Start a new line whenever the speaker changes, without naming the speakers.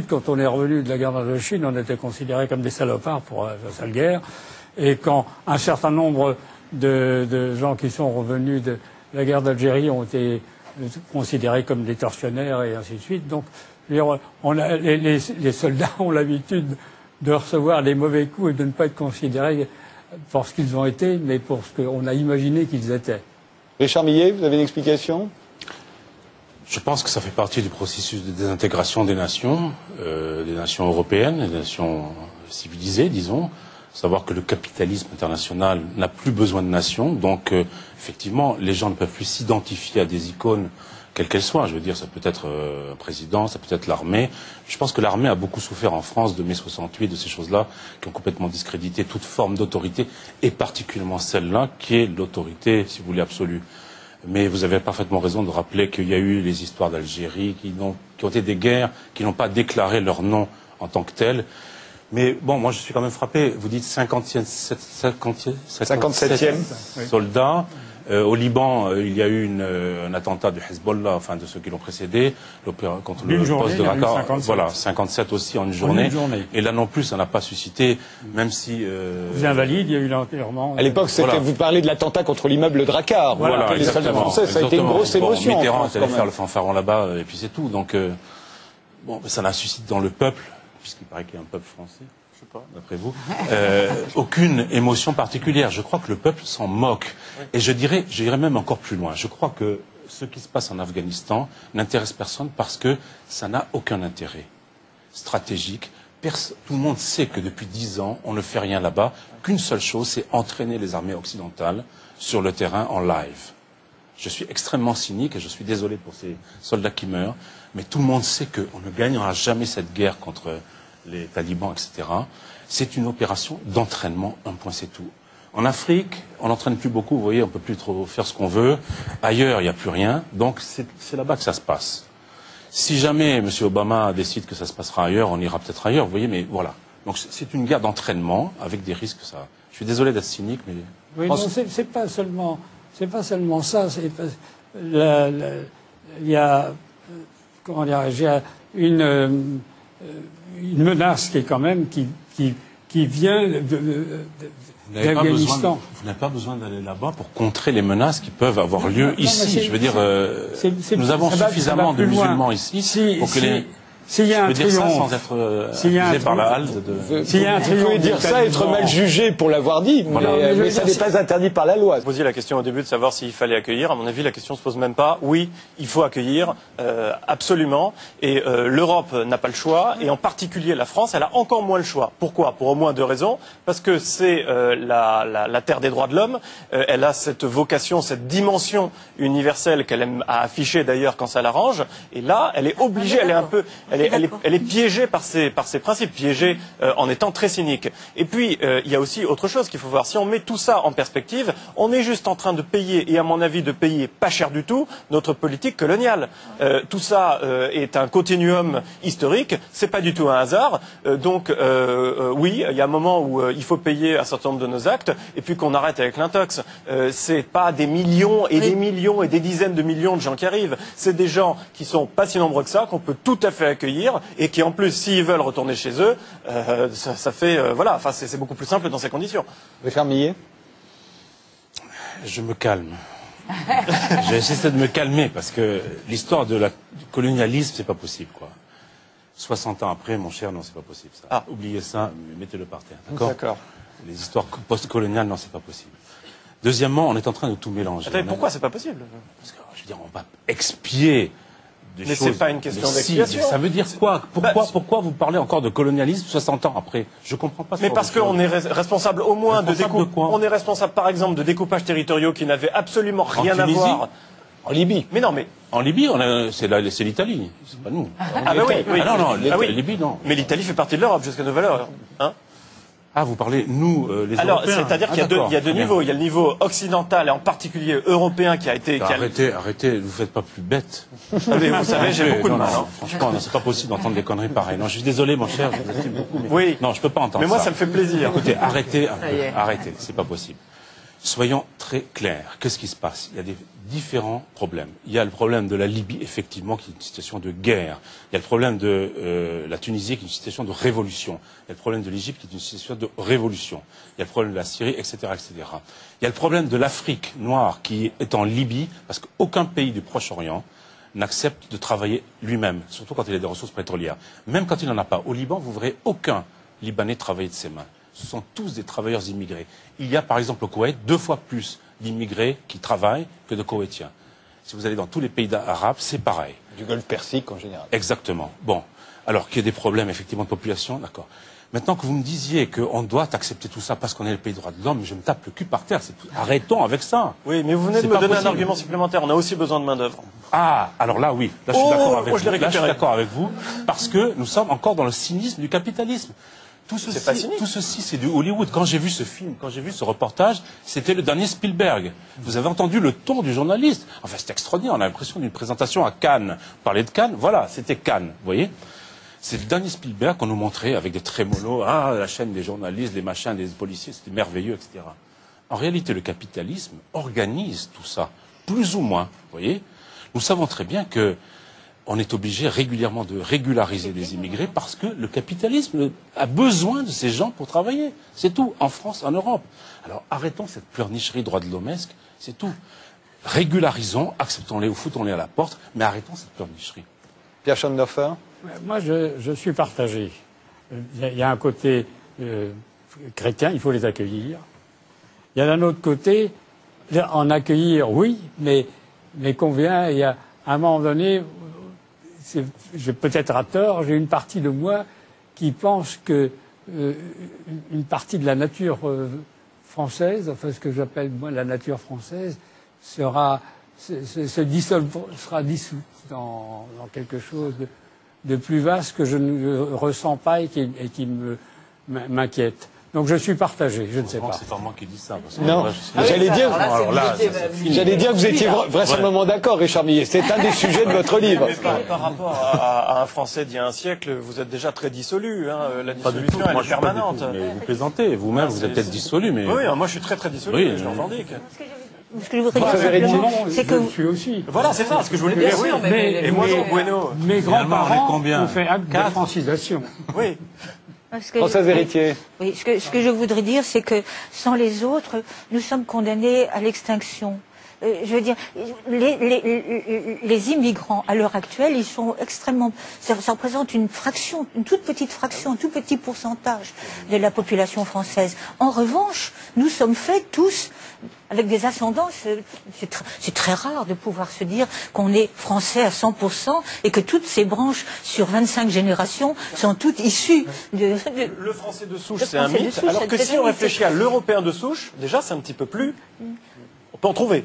quand on est revenu de la guerre d'Indochine, on était considérés comme des salopards pour la sale guerre. Et quand un certain nombre de gens qui sont revenus de la guerre d'Algérie ont été considérés comme des tortionnaires et ainsi de suite. Donc, les soldats ont l'habitude de recevoir des mauvais coups et de ne pas être considérés pour ce qu'ils ont été, mais pour ce qu'on a imaginé qu'ils étaient.
Richard Millet, vous avez une explication ?
Je pense que ça fait partie du processus de désintégration des nations européennes, des nations civilisées, disons. Savoir que le capitalisme international n'a plus besoin de nations, donc effectivement, les gens ne peuvent plus s'identifier à des icônes, quelles qu'elles soient. Je veux dire, ça peut être un président, ça peut être l'armée. Je pense que l'armée a beaucoup souffert en France de mai 68, de ces choses-là, qui ont complètement discrédité toute forme d'autorité, et particulièrement celle-là, qui est l'autorité, si vous voulez, absolue. Mais vous avez parfaitement raison de rappeler qu'il y a eu les histoires d'Algérie, qui ont été des guerres, qui n'ont pas déclaré leur nom en tant que telles. Mais bon, moi je suis quand même frappé. Vous dites 57e soldats. Au Liban, il y a eu un attentat du Hezbollah, enfin de ceux qui l'ont précédé, contre le poste de Raqqa. Voilà, 57 aussi en une journée. Et là non plus, ça n'a pas suscité, même si...
Vous Invalides, il y a eu l'enterrement.
À l'époque, vous parlez de l'attentat contre l'immeuble de Raqqa.
Voilà,
les soldats français, ça a été une grosse émotion.
Mitterrand est allé faire le fanfaron là-bas, et puis c'est tout. Donc, bon, ça n'a suscité dans le peuple, puisqu'il paraît qu'il y a un peuple français, je sais pas, d'après vous, aucune émotion particulière. Je crois que le peuple s'en moque. Et j'irais même encore plus loin. Je crois que ce qui se passe en Afghanistan n'intéresse personne parce que ça n'a aucun intérêt stratégique. Tout le monde sait que depuis 10 ans, on ne fait rien là-bas, qu'une seule chose, c'est entraîner les armées occidentales sur le terrain en live. Je suis extrêmement cynique et je suis désolé pour ces soldats qui meurent, mais tout le monde sait qu'on ne gagnera jamais cette guerre contre les talibans, etc. C'est une opération d'entraînement, un point c'est tout. En Afrique, on n'entraîne plus beaucoup, vous voyez, on ne peut plus trop faire ce qu'on veut. Ailleurs, il n'y a plus rien, donc c'est là-bas que ça se passe. Si jamais M. Obama décide que ça se passera ailleurs, on ira peut-être ailleurs, vous voyez, mais voilà. Donc c'est une guerre d'entraînement avec des risques, ça. Je suis désolé d'être cynique, mais...
Oui, non, c'est pas seulement ça. Il y a, comment dirais-je, il y a une menace qui est quand même qui vient d'Afghanistan.
Vous n'avez pas besoin d'aller là-bas pour contrer les menaces qui peuvent avoir lieu ici. Je veux dire, nous avons suffisamment de musulmans ici pour que les...
S'il y a un triomphe,
sans être accusé par la halte de...
Vous pouvez dire ça, être mal jugé pour l'avoir dit, mais ça n'est pas interdit par la loi.
Vous posiez la question au début de savoir s'il fallait accueillir. À mon avis, la question ne se pose même pas. Oui, il faut accueillir, absolument. Et l'Europe n'a pas le choix, et en particulier la France, elle a encore moins le choix. Pourquoi? Pour au moins 2 raisons. Parce que c'est la terre des droits de l'homme. Elle a cette vocation, cette dimension universelle qu'elle aime à afficher d'ailleurs quand ça l'arrange. Et là, elle est obligée, elle est un peu... Elle est piégée par ses principes, piégée en étant très cynique. Et puis, il y a aussi autre chose qu'il faut voir. Si on met tout ça en perspective, on est juste en train de payer, et à mon avis de payer pas cher du tout, notre politique coloniale. Tout ça est un continuum historique, c'est pas du tout un hasard. Donc, oui, il y a un moment où il faut payer un certain nombre de nos actes, et puis qu'on arrête avec l'intox. C'est pas des millions et des millions et des dizaines de millions de gens qui arrivent. C'est des gens qui sont pas si nombreux que ça, qu'on peut tout à fait accueillir, et qui en plus, s'ils veulent retourner chez eux, ça fait, voilà, enfin c'est beaucoup plus simple dans ces conditions.
Richard Millet.
Je me calme. J'ai essayé de me calmer parce que l'histoire du colonialisme, c'est pas possible, quoi. 60 ans après, mon cher, non, c'est pas possible, ça.
Ah.
Oubliez ça, mettez-le par terre, d'accord?
D'accord.
Les histoires post-coloniales, non, c'est pas possible. Deuxièmement, on est en train de tout mélanger.
Attendez, pourquoi c'est pas possible?
Parce que, je veux dire, on va expier des
mais
choses.
c'est pas une question d'expiation.
Ça veut dire quoi? Pourquoi vous parlez encore de colonialisme 60 ans après? Je comprends pas.
Mais parce qu'on est responsable au moins
de quoi?
On est responsable, par exemple, de découpages territoriaux qui n'avaient absolument rien à voir.
En Libye.
Mais non, mais...
En Libye, c'est l'Italie, c'est pas nous.
Ah bah oui.
Ah non,
oui.
Libye, non.
Mais l'Italie fait partie de l'Europe jusqu'à nouvel ordre, hein?
Ah, vous parlez, nous, les
Alors,
Européens.
c'est-à-dire qu'il y a deux niveaux. Il y a le niveau occidental et en particulier européen qui a été...
Arrêtez, vous faites pas plus bête.
Mais vous savez, j'ai beaucoup de mal.
Franchement, c'est pas possible d'entendre des conneries pareilles. Non, je suis désolé, mon cher, je vous estime beaucoup. Mais...
Oui.
Non, je peux pas entendre ça.
Mais moi, ça me fait plaisir.
Écoutez, arrêtez, c'est pas possible. Soyons très clairs. Qu'est-ce qui se passe? Il y a des différents problèmes. Il y a le problème de la Libye, effectivement, qui est une situation de guerre. Il y a le problème de la Tunisie, qui est une situation de révolution. Il y a le problème de l'Égypte, qui est une situation de révolution. Il y a le problème de la Syrie, etc., etc. Il y a le problème de l'Afrique noire, qui est en Libye, parce qu'aucun pays du Proche-Orient n'accepte de travailler lui-même, surtout quand il a des ressources pétrolières. Même quand il n'en a pas. Au Liban, vous verrez aucun Libanais travailler de ses mains. Ce sont tous des travailleurs immigrés. Il y a, par exemple, au Koweït, 2 fois plus d'immigrés qui travaillent que de Koweïtiens. Si vous allez dans tous les pays arabes, c'est pareil.
Du Golfe Persique, en général.
Exactement. Bon. Alors qu'il y a des problèmes, effectivement, de population, d'accord. Maintenant que vous me disiez qu'on doit accepter tout ça parce qu'on est le pays des droits de l'homme, je me tape le cul par terre. Arrêtons avec ça.
Oui, mais vous venez de me donner un argument supplémentaire. On a aussi besoin de main-d'œuvre.
Ah, alors là, oui. Là, je suis d'accord avec vous. Là, je suis d'accord avec vous. Parce que nous sommes encore dans le cynisme du capitalisme. Tout ceci, c'est du Hollywood. Quand j'ai vu ce film, quand j'ai vu ce reportage, c'était le dernier Spielberg. Vous avez entendu le ton du journaliste. Enfin, c'est extraordinaire. On a l'impression d'une présentation à Cannes. Vous parlez de Cannes, voilà, c'était Cannes. Vous voyez? C'est le dernier Spielberg qu'on nous montrait avec des trémolos. Ah, la chaîne des journalistes, des machins, des policiers, c'était merveilleux, etc. En réalité, le capitalisme organise tout ça, plus ou moins. Vous voyez? Nous savons très bien que on est obligé régulièrement de régulariser des immigrés parce que le capitalisme a besoin de ces gens pour travailler. C'est tout, en France, en Europe. Alors arrêtons cette pleurnicherie droit de l'hommesque, c'est tout. Régularisons, acceptons-les ou foutons-les à la porte, mais arrêtons cette pleurnicherie.
Pierre Schondorfer.
Moi, je suis partagé. Il y a un côté chrétien, il faut les accueillir. Il y a d'un autre côté, en accueillir, oui, mais combien? Il y a à un moment donné, j'ai peut-être à tort, j'ai une partie de moi qui pense que une partie de la nature française, enfin ce que j'appelle moi la nature française, sera dissoute dans quelque chose de plus vaste que je ne ressens pas et qui m'inquiète. Donc je suis partagé, je ne sais pas.
C'est pas moi qui dis ça. Parce que
non, j'allais dire que vous étiez vraisemblablement d'accord, Richard Millet. C'est un des sujets de votre livre.
Mais par rapport à un Français d'il y a un siècle, vous êtes déjà très dissolu. Hein. La dissolution, elle est permanente.
Mais vous plaisantez. Vous-même, vous êtes peut-être dissolu. Mais...
Oui, moi je suis très très dissolu.
Oui,
je le revendique.
Ce que je voudrais dire simplement, c'est que...
Je suis aussi.
Voilà, c'est ça, ce que je voulais dire. Oui, et moi, Bueno.
Mes grands-parents ont fait acte de francisation.
Oui.
Françoise Héritier.
Oui, ce que je voudrais dire, c'est que sans les autres, nous sommes condamnés à l'extinction. Je veux dire, les immigrants, à l'heure actuelle, ils sont extrêmement... Ça représente une fraction, une toute petite fraction, un tout petit pourcentage de la population française. En revanche, nous sommes faits tous avec des ascendances. C'est très rare de pouvoir se dire qu'on est français à 100% et que toutes ces branches sur 25 générations sont toutes issues de...
Le français de souche, c'est un mythe, alors que si on réfléchit à l'européen de souche, déjà c'est un petit peu plus... On peut en trouver.